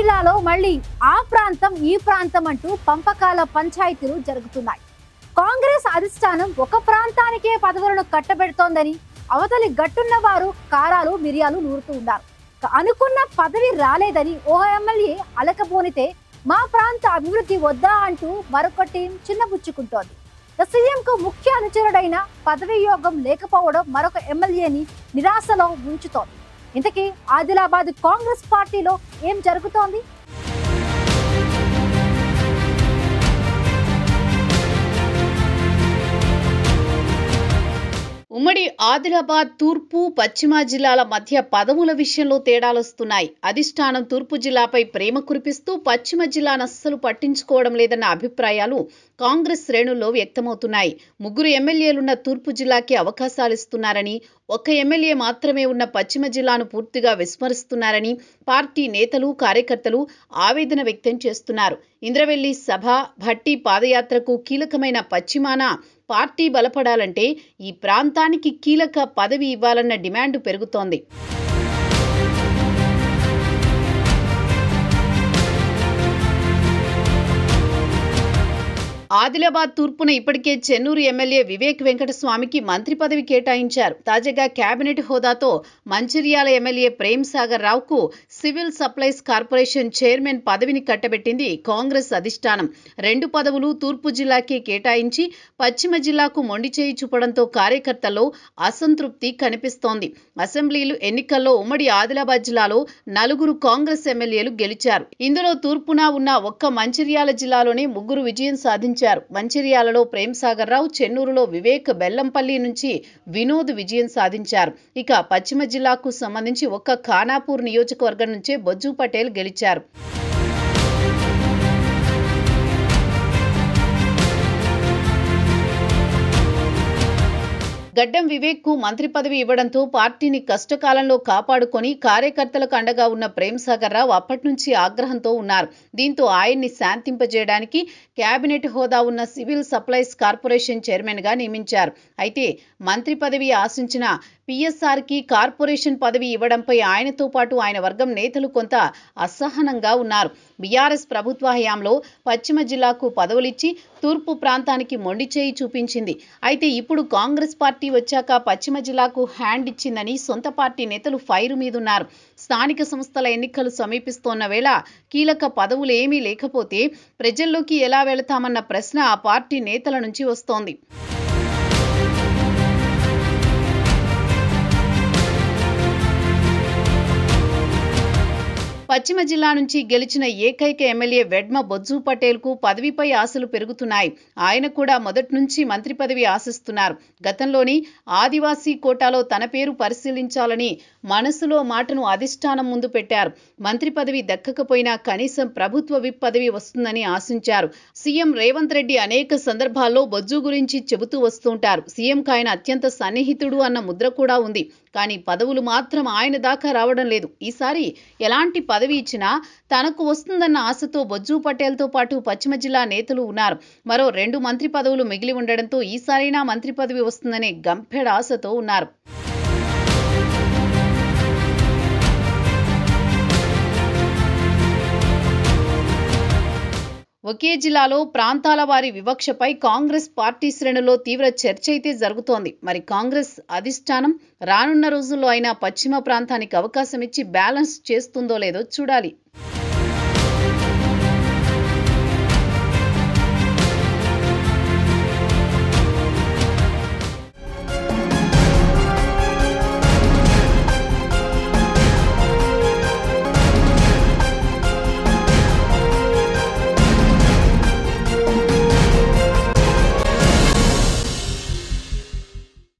జిల్లాలో మళ్ళీ ఆ ప్రాంతం ఈ ప్రాంతం అంటూ పంపకాల పంచాయతీలు జరుగుతున్నాయి. కాంగ్రెస్ అధిష్టానం ఒక ప్రాంతానికే పదవులను కట్టబెడుతోందని అవతలి గట్టున్న వారు కారాలు మిరియాలు నూరుతూ ఉన్నారు. అనుకున్న పదవి రాలేదని ఓ ఎమ్మెల్యే అలకబోనితే మా ప్రాంత అభివృద్ధి వద్దా అంటూ మరొక టీం చిన్నబుచ్చుకుంటోంది. సీఎంకు ముఖ్య అనుచరుడైన పదవి యోగం లేకపోవడం మరొక ఎమ్మెల్యేని నిరాశలో ఉంచుతోంది. ఇంతకీ ఆదిలాబాద్ కాంగ్రెస్ పార్టీలో ఏం జరుగుతోంది? ఉమ్మడి ఆదిలాబాద్ తూర్పు పశ్చిమ జిల్లాల మధ్య పదవుల విషయంలో తేడాలొస్తున్నాయి. అధిష్టానం తూర్పు జిల్లాపై ప్రేమ కురిపిస్తూ పశ్చిమ జిల్లాను అస్సలు పట్టించుకోవడం లేదన్న అభిప్రాయాలు కాంగ్రెస్ శ్రేణుల్లో వ్యక్తమవుతున్నాయి. 3 ఎమ్మెల్యేలున్న తూర్పు జిల్లాకి అవకాశాలు ఇస్తున్నారని, 1 ఎమ్మెల్యే మాత్రమే ఉన్న పశ్చిమ జిల్లాను పూర్తిగా విస్మరిస్తున్నారని పార్టీ నేతలు కార్యకర్తలు ఆవేదన వ్యక్తం చేస్తున్నారు. ఇంద్రవెల్లి సభ, భట్టి పాదయాత్రకు కీలకమైన పశ్చిమాన పార్టీ బలపడాలంటే ఈ ప్రాంతానికి కీలక పదవి ఇవ్వాలన్న డిమాండ్ పెరుగుతోంది. ఆదిలాబాద్ తూర్పున ఇప్పటికే చెన్నూరు ఎమ్మెల్యే వివేక్ వెంకటస్వామికి మంత్రి పదవి కేటాయించారు. తాజాగా కేబినెట్ హోదాతో మంచిర్యాల ఎమ్మెల్యే ప్రేమ్ సాగర్ రావుకు సివిల్ సప్లైస్ కార్పొరేషన్ చైర్మన్ పదవిని కట్టబెట్టింది కాంగ్రెస్ అధిష్టానం. 2 పదవులు తూర్పు జిల్లాకే కేటాయించి పశ్చిమ జిల్లాకు మొండి చేయి చూపడంతో కార్యకర్తల్లో అసంతృప్తి కనిపిస్తోంది. అసెంబ్లీలు ఎన్నికల్లో ఉమ్మడి ఆదిలాబాద్ జిల్లాలో 4 కాంగ్రెస్ ఎమ్మెల్యేలు గెలిచారు. ఇందులో తూర్పున ఉన్న ఒక్క మంచిర్యాల జిల్లాలోనే 3 విజయం సాధించారు. మంచిర్యాలలో ప్రేమ్ సాగర్ రావు, చెన్నూరులో వివేక్, బెల్లంపల్లి నుంచి వినోద్ విజయం సాధించారు. ఇక పశ్చిమ జిల్లాకు సంబంధించి ఒక్క ఖానాపూర్ నియోజకవర్గం నుంచే బొజ్జు పటేల్ గెలిచారు. గడ్డం వివేక్ కు మంత్రి పదవి ఇవ్వడంతో పార్టీని కష్టకాలంలో కాపాడుకొని కార్యకర్తలకు అండగా ఉన్న ప్రేమ్ సాగర్ రావు అప్పటి నుంచి ఆగ్రహంతో ఉన్నారు. దీంతో ఆయన్ని శాంతింపజేయడానికి కేబినెట్ హోదా ఉన్న సివిల్ సప్లైస్ కార్పొరేషన్ చైర్మన్ గా నియమించారు. అయితే మంత్రి పదవి ఆశించిన పిఎస్ఆర్కి కార్పొరేషన్ పదవి ఇవ్వడంపై ఆయనతో పాటు ఆయన వర్గం నేతలు కొంత అసహనంగా ఉన్నారు. బీఆర్ఎస్ ప్రభుత్వ హయాంలో పశ్చిమ జిల్లాకు పదవులిచ్చి తూర్పు ప్రాంతానికి మొండి చేయి చూపించింది. అయితే ఇప్పుడు కాంగ్రెస్ పార్టీ వచ్చాక పశ్చిమ జిల్లాకు హ్యాండ్ ఇచ్చిందని సొంత పార్టీ నేతలు ఫైరు మీదున్నారు. స్థానిక సంస్థల ఎన్నికలు సమీపిస్తోన్న వేళ కీలక పదవులు ఏమీ లేకపోతే ప్రజల్లోకి ఎలా వెళతామన్న ప్రశ్న ఆ పార్టీ నేతల నుంచి వస్తోంది. పశ్చిమ జిల్లా నుంచి గెలిచిన ఏకైక ఎమ్మెల్యే వెడ్మ బొజ్జు పటేల్ కు పదవిపై ఆశలు పెరుగుతున్నాయి. ఆయన కూడా మొదటి నుంచి మంత్రి పదవి ఆశిస్తున్నారు. గతంలోని ఆదివాసీ కోటాలో తన పేరు పరిశీలించాలని మనసులో మాటను అధిష్టానం ముందు పెట్టారు. మంత్రి పదవి దక్కకపోయినా కనీసం ప్రభుత్వ విప్ పదవి వస్తుందని ఆశించారు. సీఎం రేవంత్ రెడ్డి అనేక సందర్భాల్లో బొజ్జు గురించి చెబుతూ వస్తుంటారు. సీఎంకు ఆయన అత్యంత సన్నిహితుడు అన్న ముద్ర కూడా ఉంది. కానీ పదవులు మాత్రం ఆయన దాకా రావడం లేదు. ఈసారి ఎలాంటి పదవి ఇచ్చినా తనకు వస్తుందన్న ఆశతో బొజ్జు పటేల్తో పాటు పశ్చిమ జిల్లా నేతలు ఉన్నారు. మరో 2 మంత్రి పదవులు మిగిలి ఉండడంతో ఈసారైనా మంత్రి పదవి వస్తుందనే గంపెడ ఆశతో ఉన్నారు. ఒకే జిల్లాలో ప్రాంతాల వారి వివక్షపై కాంగ్రెస్ పార్టీ శ్రేణుల్లో తీవ్ర చర్చ అయితే జరుగుతోంది. మరి కాంగ్రెస్ అధిష్టానం రానున్న రోజుల్లో అయినా పశ్చిమ ప్రాంతానికి అవకాశం ఇచ్చి బ్యాలెన్స్ చేస్తుందో లేదో చూడాలి.